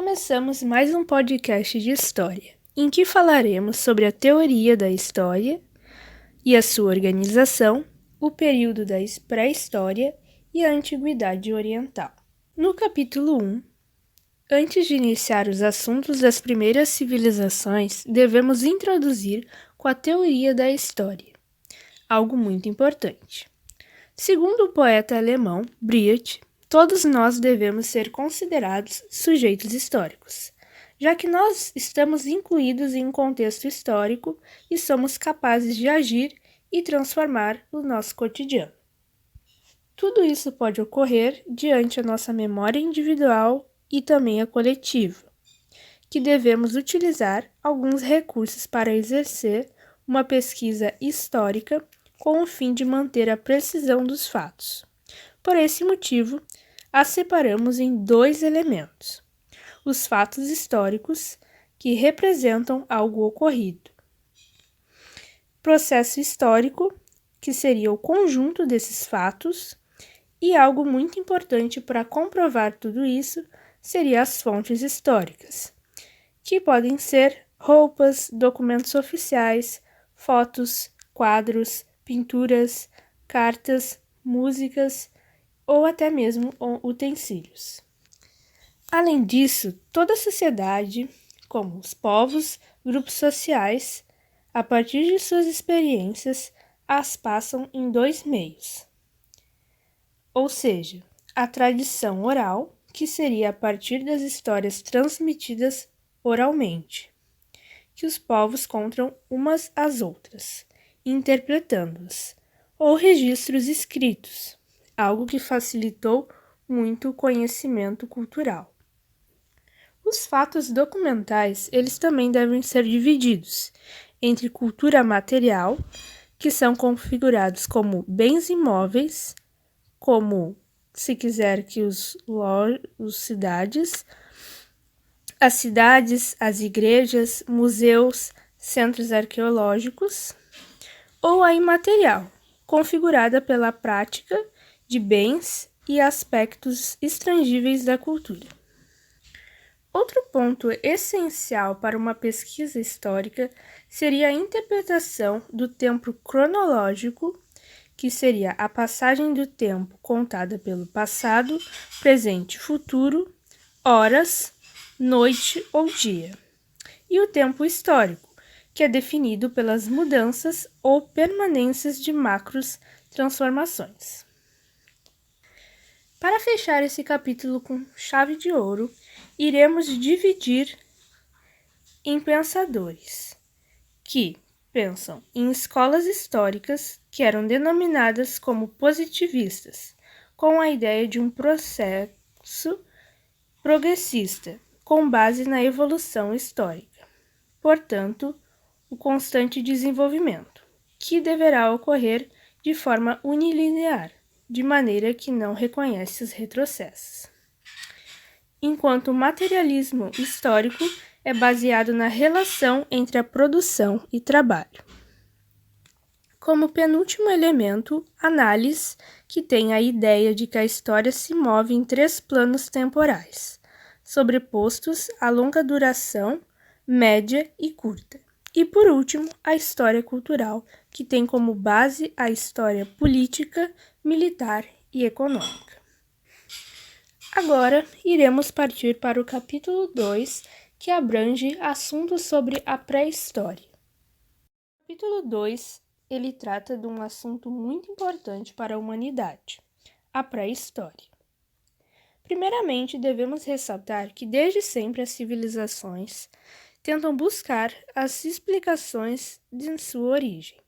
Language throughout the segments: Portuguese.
Começamos mais um podcast de história, em que falaremos sobre a teoria da história e a sua organização, o período da pré-história e a antiguidade oriental. No capítulo 1, antes de iniciar os assuntos das primeiras civilizações, devemos introduzir com a teoria da história, algo muito importante. Segundo o poeta alemão Brecht, todos nós devemos ser considerados sujeitos históricos, já que nós estamos incluídos em um contexto histórico e somos capazes de agir e transformar o nosso cotidiano. Tudo isso pode ocorrer diante a nossa memória individual e também a coletiva, que devemos utilizar alguns recursos para exercer uma pesquisa histórica com o fim de manter a precisão dos fatos. Por esse motivo, as separamos em dois elementos: os fatos históricos, que representam algo ocorrido, processo histórico, que seria o conjunto desses fatos, e algo muito importante para comprovar tudo isso seria as fontes históricas, que podem ser roupas, documentos oficiais, fotos, quadros, pinturas, cartas, músicas ou até mesmo utensílios. Além disso, toda a sociedade, como os povos, grupos sociais, a partir de suas experiências, as passam em dois meios. Ou seja, a tradição oral, que seria a partir das histórias transmitidas oralmente, que os povos contam umas às outras, interpretando-as, ou registros escritos, algo que facilitou muito o conhecimento cultural. Os fatos documentais, eles também devem ser divididos entre cultura material, que são configurados como bens imóveis, como, se quiser, que as cidades, as igrejas, museus, centros arqueológicos, ou a imaterial, configurada pela prática de bens e aspectos extangíveis da cultura. Outro ponto essencial para uma pesquisa histórica seria a interpretação do tempo cronológico, que seria a passagem do tempo contada pelo passado, presente e futuro, horas, noite ou dia, e o tempo histórico, que é definido pelas mudanças ou permanências de macros transformações. Para fechar esse capítulo com chave de ouro, iremos dividir em pensadores, que pensam em escolas históricas que eram denominadas como positivistas, com a ideia de um processo progressista, com base na evolução histórica. Portanto, o constante desenvolvimento, que deverá ocorrer de forma unilinear, de maneira que não reconhece os retrocessos. Enquanto o materialismo histórico é baseado na relação entre a produção e trabalho. Como penúltimo elemento, análise, que tem a ideia de que a história se move em três planos temporais, sobrepostos a longa duração, média e curta. E por último, a história cultural, que tem como base a história política, militar e econômica. Agora, iremos partir para o capítulo 2, que abrange assuntos sobre a pré-história. O capítulo 2, ele trata de um assunto muito importante para a humanidade, a pré-história. Primeiramente, devemos ressaltar que desde sempre as civilizações tentam buscar as explicações de sua origem.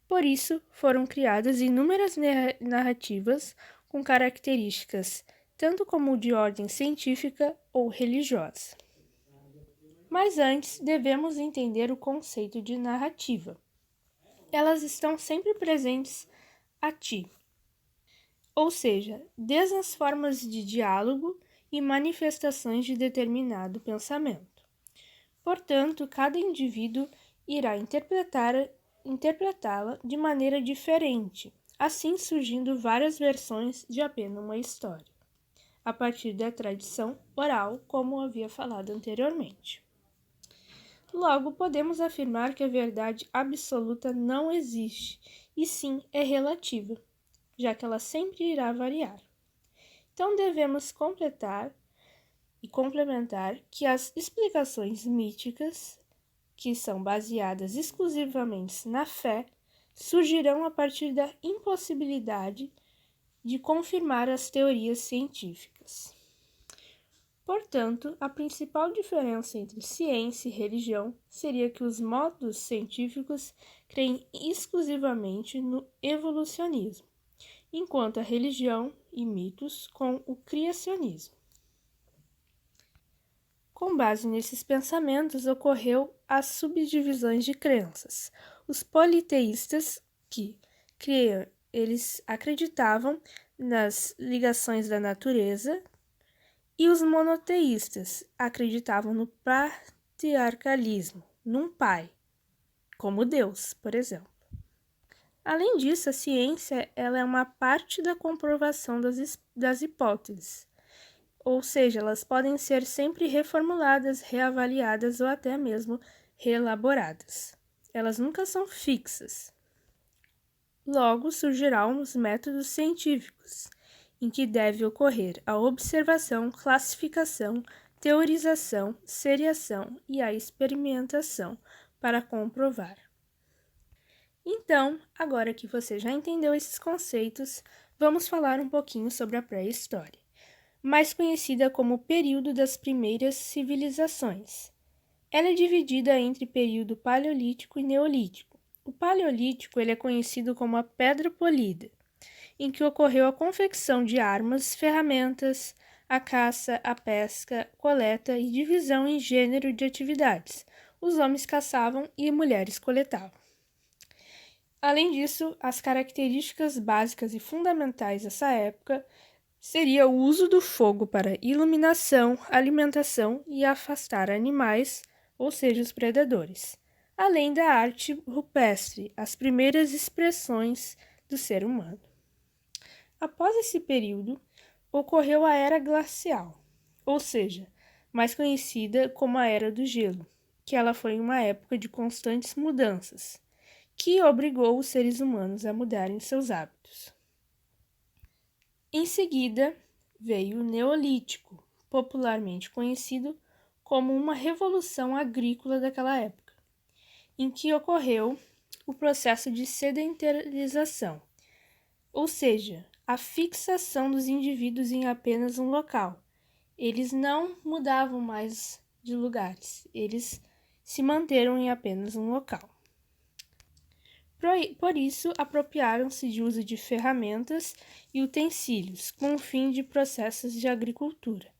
Por isso, foram criadas inúmeras narrativas com características tanto como de ordem científica ou religiosa. Mas antes, devemos entender o conceito de narrativa. Elas estão sempre presentes a ti, ou seja, desde as formas de diálogo e manifestações de determinado pensamento. Portanto, cada indivíduo irá interpretá-la de maneira diferente, assim surgindo várias versões de apenas uma história. a partir da tradição oral, como havia falado anteriormente. Logo, podemos afirmar que a verdade absoluta não existe, e sim é relativa, já que ela sempre irá variar. Então, devemos completar e complementar que as explicações míticas, que são baseadas exclusivamente na fé, surgirão a partir da impossibilidade de confirmar as teorias científicas. Portanto, a principal diferença entre ciência e religião seria que os modos científicos creem exclusivamente no evolucionismo, enquanto a religião e mitos com o criacionismo. Com base nesses pensamentos, ocorreu as subdivisões de crenças. Os politeístas, eles acreditavam nas ligações da natureza, e os monoteístas acreditavam no patriarcalismo, num pai, como Deus, por exemplo. Além disso, a ciência ela é uma parte da comprovação das hipóteses, ou seja, elas podem ser sempre reformuladas, reavaliadas ou até mesmo reelaboradas. Elas nunca são fixas. Logo, surgirão os métodos científicos, em que deve ocorrer a observação, classificação, teorização, seriação e a experimentação para comprovar. Então, agora que você já entendeu esses conceitos, vamos falar um pouquinho sobre a pré-história, mais conhecida como o período das primeiras civilizações. Ela é dividida entre período paleolítico e neolítico. O paleolítico ele é conhecido como a pedra polida, em que ocorreu a confecção de armas, ferramentas, a caça, a pesca, coleta e divisão em gênero de atividades. Os homens caçavam e mulheres coletavam. Além disso, as características básicas e fundamentais dessa época seria o uso do fogo para iluminação, alimentação e afastar animais, ou seja, os predadores, além da arte rupestre, as primeiras expressões do ser humano. Após esse período, ocorreu a Era Glacial, ou seja, mais conhecida como a Era do Gelo, que ela foi uma época de constantes mudanças, que obrigou os seres humanos a mudarem seus hábitos. Em seguida, veio o Neolítico, popularmente conhecido como uma revolução agrícola daquela época, em que ocorreu o processo de sedentarização, ou seja, a fixação dos indivíduos em apenas um local. Eles não mudavam mais de lugares, eles se manteram em apenas um local. Por isso, apropriaram-se de uso de ferramentas e utensílios, com o fim de processos de agricultura.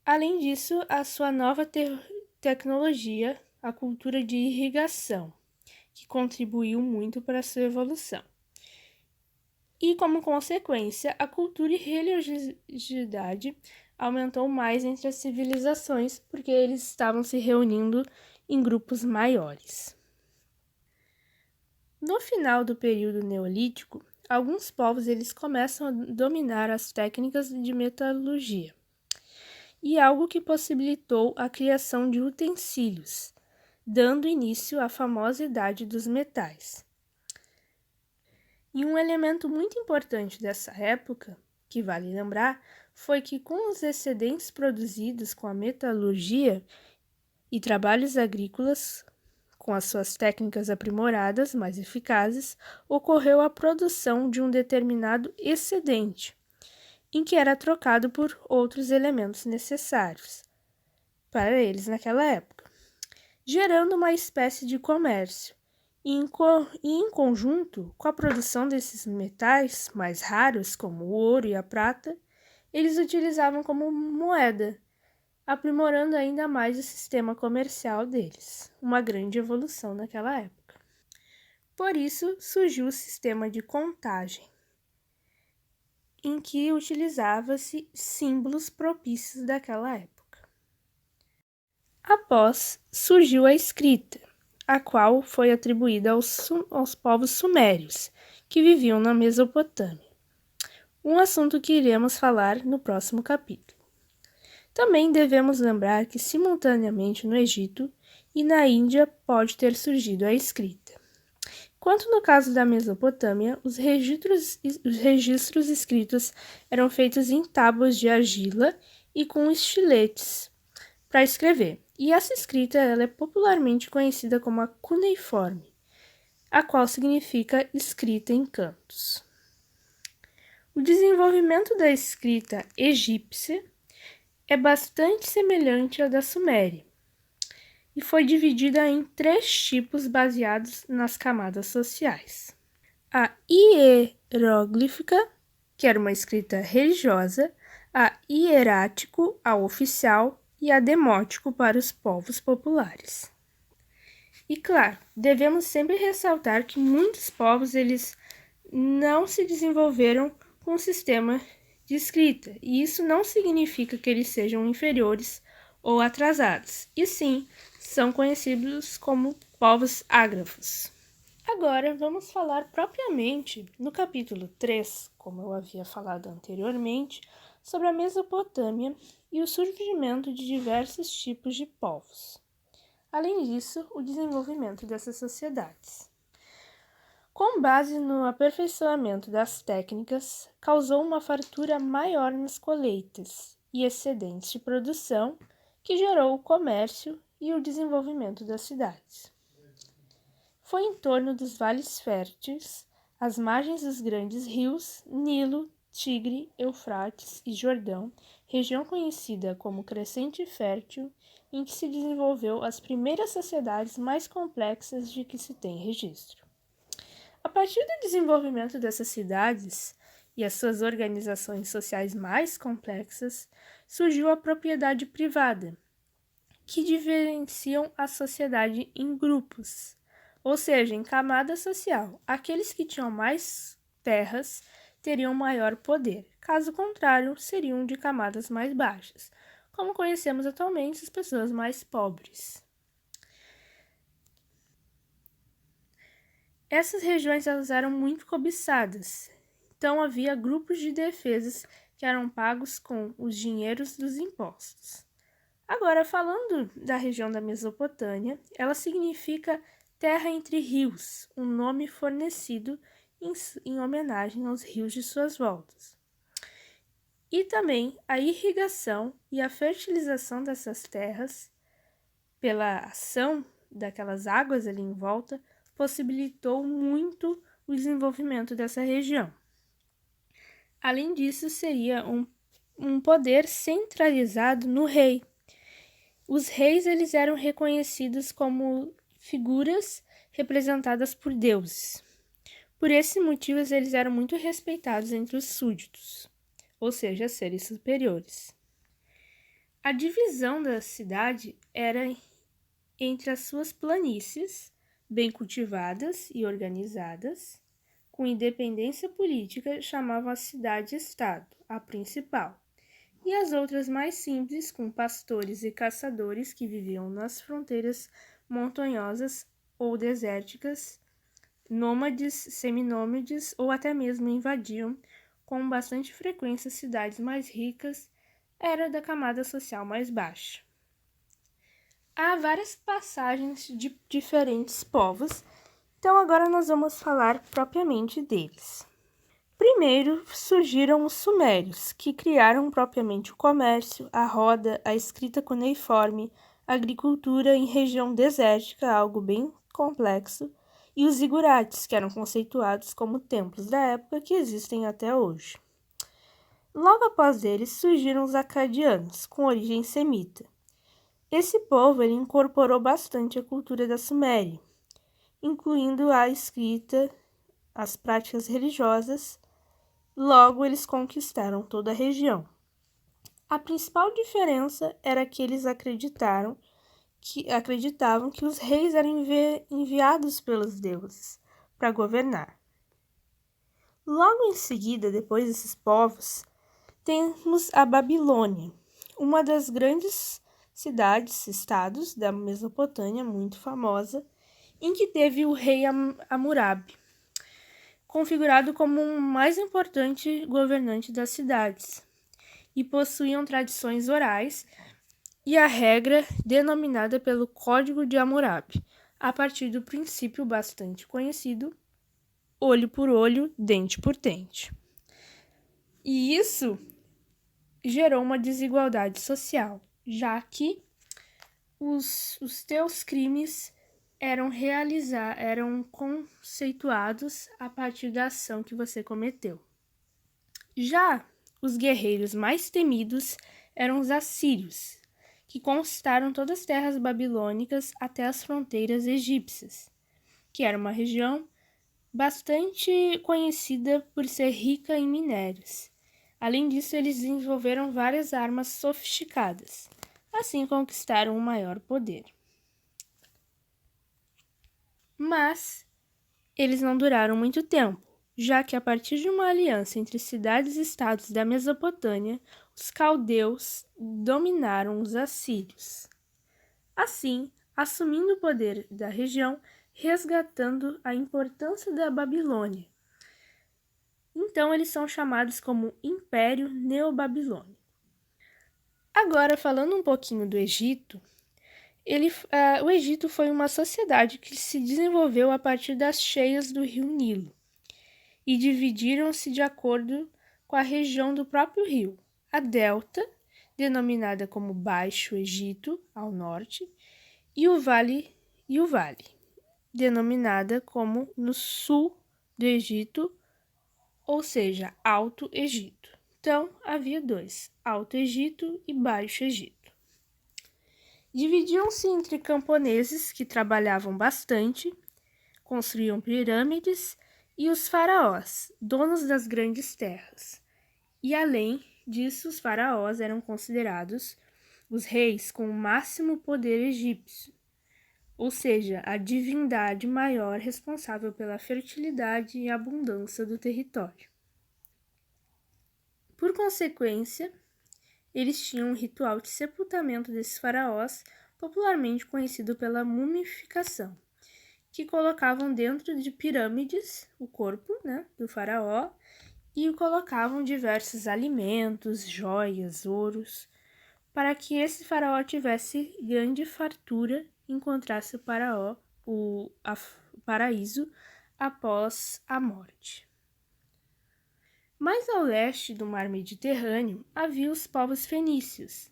Além disso, a sua nova tecnologia, a cultura de irrigação, que contribuiu muito para a sua evolução. E, como consequência, a cultura e religiosidade aumentou mais entre as civilizações, porque eles estavam se reunindo em grupos maiores. No final do período neolítico, alguns povos eles começam a dominar as técnicas de metalurgia, e algo que possibilitou a criação de utensílios, dando início à famosa Idade dos Metais. E um elemento muito importante dessa época, que vale lembrar, foi que com os excedentes produzidos com a metalurgia e trabalhos agrícolas, com as suas técnicas aprimoradas, mais eficazes, ocorreu a produção de um determinado excedente, em que era trocado por outros elementos necessários para eles naquela época, gerando uma espécie de comércio. E em conjunto com a produção desses metais mais raros, como o ouro e a prata, eles utilizavam como moeda, aprimorando ainda mais o sistema comercial deles, uma grande evolução naquela época. Por isso surgiu o sistema de contagem, em que utilizava-se símbolos propícios daquela época. Após, surgiu a escrita, a qual foi atribuída aos povos sumérios, que viviam na Mesopotâmia. um assunto que iremos falar no próximo capítulo. Também devemos lembrar que simultaneamente no Egito e na Índia pode ter surgido a escrita. Quanto no caso da Mesopotâmia, os registros escritos eram feitos em tábuas de argila e com estiletes para escrever. E essa escrita ela é popularmente conhecida como a cuneiforme, a qual significa escrita em cantos. O desenvolvimento da escrita egípcia é bastante semelhante ao da Suméria e foi dividida em 3 tipos baseados nas camadas sociais. A hieroglífica, que era uma escrita religiosa, a hierático, a oficial, e a demótico para os povos populares. E claro, devemos sempre ressaltar que muitos povos eles não se desenvolveram com um sistema de escrita, e isso não significa que eles sejam inferiores ou atrasados, e sim, são conhecidos como povos ágrafos. Agora, vamos falar propriamente no capítulo 3, como eu havia falado anteriormente, sobre a Mesopotâmia e o surgimento de diversos tipos de povos. Além disso, o desenvolvimento dessas sociedades. Com base no aperfeiçoamento das técnicas, causou uma fartura maior nas colheitas e excedentes de produção, que gerou o comércio e o desenvolvimento das cidades. Foi em torno dos vales férteis, às margens dos grandes rios Nilo, Tigre, Eufrates e Jordão, região conhecida como Crescente Fértil, em que se desenvolveu as primeiras sociedades mais complexas de que se tem registro. A partir do desenvolvimento dessas cidades e as suas organizações sociais mais complexas, surgiu a propriedade privada, que diferenciam a sociedade em grupos, ou seja, em camada social. Aqueles que tinham mais terras teriam maior poder, caso contrário, seriam de camadas mais baixas, como conhecemos atualmente as pessoas mais pobres. Essas regiões elas eram muito cobiçadas, então havia grupos de defesas que eram pagos com os dinheiros dos impostos. Agora, falando da região da Mesopotâmia, ela significa terra entre rios, um nome fornecido em homenagem aos rios de suas voltas. E também a irrigação e a fertilização dessas terras, pela ação daquelas águas ali em volta, possibilitou muito o desenvolvimento dessa região. Além disso, seria um poder centralizado no rei. Os reis eles eram reconhecidos como figuras representadas por deuses. Por esse motivo, eles eram muito respeitados entre os súditos, ou seja, seres superiores. A divisão da cidade era entre as suas planícies, bem cultivadas e organizadas, com independência política, chamavam a cidade-estado, a principal, e as outras mais simples, com pastores e caçadores que viviam nas fronteiras montanhosas ou desérticas, nômades, seminômades ou até mesmo invadiam com bastante frequência cidades mais ricas, era da camada social mais baixa. Há várias passagens de diferentes povos, então agora nós vamos falar propriamente deles. Primeiro surgiram os sumérios, que criaram propriamente o comércio, a roda, a escrita cuneiforme, a agricultura em região desértica, algo bem complexo, e os zigurates, que eram conceituados como templos da época que existem até hoje. Logo após eles surgiram os acadianos, com origem semita. Esse povo ele incorporou bastante a cultura da Suméria, incluindo a escrita, as práticas religiosas. Logo, eles conquistaram toda a região. A principal diferença era que eles acreditavam que os reis eram enviados pelos deuses para governar. Logo em seguida, depois desses povos, temos a Babilônia, uma das grandes cidades-estados da Mesopotâmia, muito famosa, em que teve o rei Hammurabi. configurado como o mais importante governante das cidades, e possuíam tradições orais e a regra denominada pelo Código de Hammurabi, a partir do princípio bastante conhecido, olho por olho, dente por dente. E isso gerou uma desigualdade social, já que os teus crimes eram conceituados a partir da ação que você cometeu. Já os guerreiros mais temidos eram os assírios, que conquistaram todas as terras babilônicas até as fronteiras egípcias, que era uma região bastante conhecida por ser rica em minérios. Além disso, eles desenvolveram várias armas sofisticadas, assim conquistaram um maior poder. Mas eles não duraram muito tempo, já que a partir de uma aliança entre cidades e estados da Mesopotâmia, os caldeus dominaram os assírios. Assim, assumindo o poder da região, resgatando a importância da Babilônia. Então, eles são chamados como Império Neobabilônico. Agora, falando um pouquinho do Egito, o Egito foi uma sociedade que se desenvolveu a partir das cheias do rio Nilo e dividiram-se de acordo com a região do próprio rio. A delta, denominada como Baixo Egito, ao norte, e o vale, denominada como no sul do Egito, ou seja, Alto Egito. Então, havia dois, Alto Egito e Baixo Egito. Dividiam-se entre camponeses que trabalhavam bastante, construíam pirâmides, e os faraós, donos das grandes terras. E além disso, os faraós eram considerados os reis com o máximo poder egípcio, ou seja, a divindade maior responsável pela fertilidade e abundância do território. Por consequência, eles tinham um ritual de sepultamento desses faraós, popularmente conhecido pela mumificação, que colocavam dentro de pirâmides o corpo, do faraó e colocavam diversos alimentos, joias, ouros, para que esse faraó tivesse grande fartura e encontrasse o paraíso após a morte. Mais ao leste do mar Mediterrâneo havia os povos fenícios,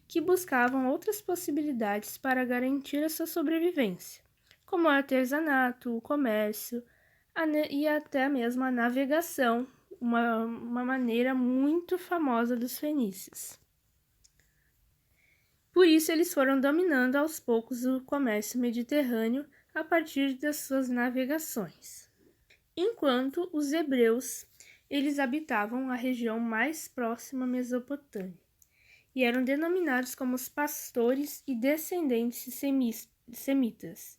que buscavam outras possibilidades para garantir a sua sobrevivência, como o artesanato, o comércio e até mesmo a navegação, uma maneira muito famosa dos fenícios. Por isso, eles foram dominando aos poucos o comércio mediterrâneo a partir das suas navegações. Enquanto os hebreus, eles habitavam a região mais próxima à Mesopotâmia e eram denominados como os pastores e descendentes semitas.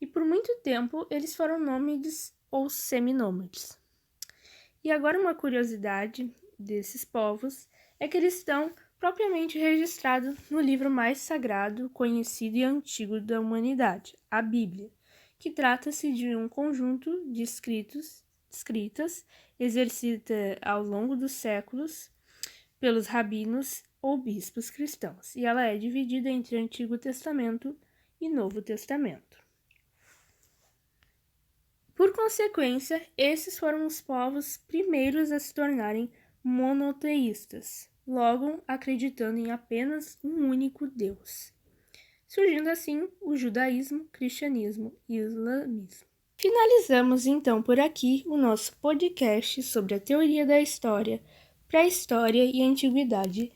E por muito tempo eles foram nômades ou seminômades. E agora uma curiosidade desses povos é que eles estão propriamente registrados no livro mais sagrado, conhecido e antigo da humanidade, a Bíblia, que trata-se de um conjunto de escritas exercida ao longo dos séculos pelos rabinos ou bispos cristãos, e ela é dividida entre Antigo Testamento e Novo Testamento. Por consequência, esses foram os povos primeiros a se tornarem monoteístas, logo acreditando em apenas um único Deus, surgindo assim o judaísmo, cristianismo e islamismo. Finalizamos então por aqui o nosso podcast sobre a teoria da história, pré-história e antiguidade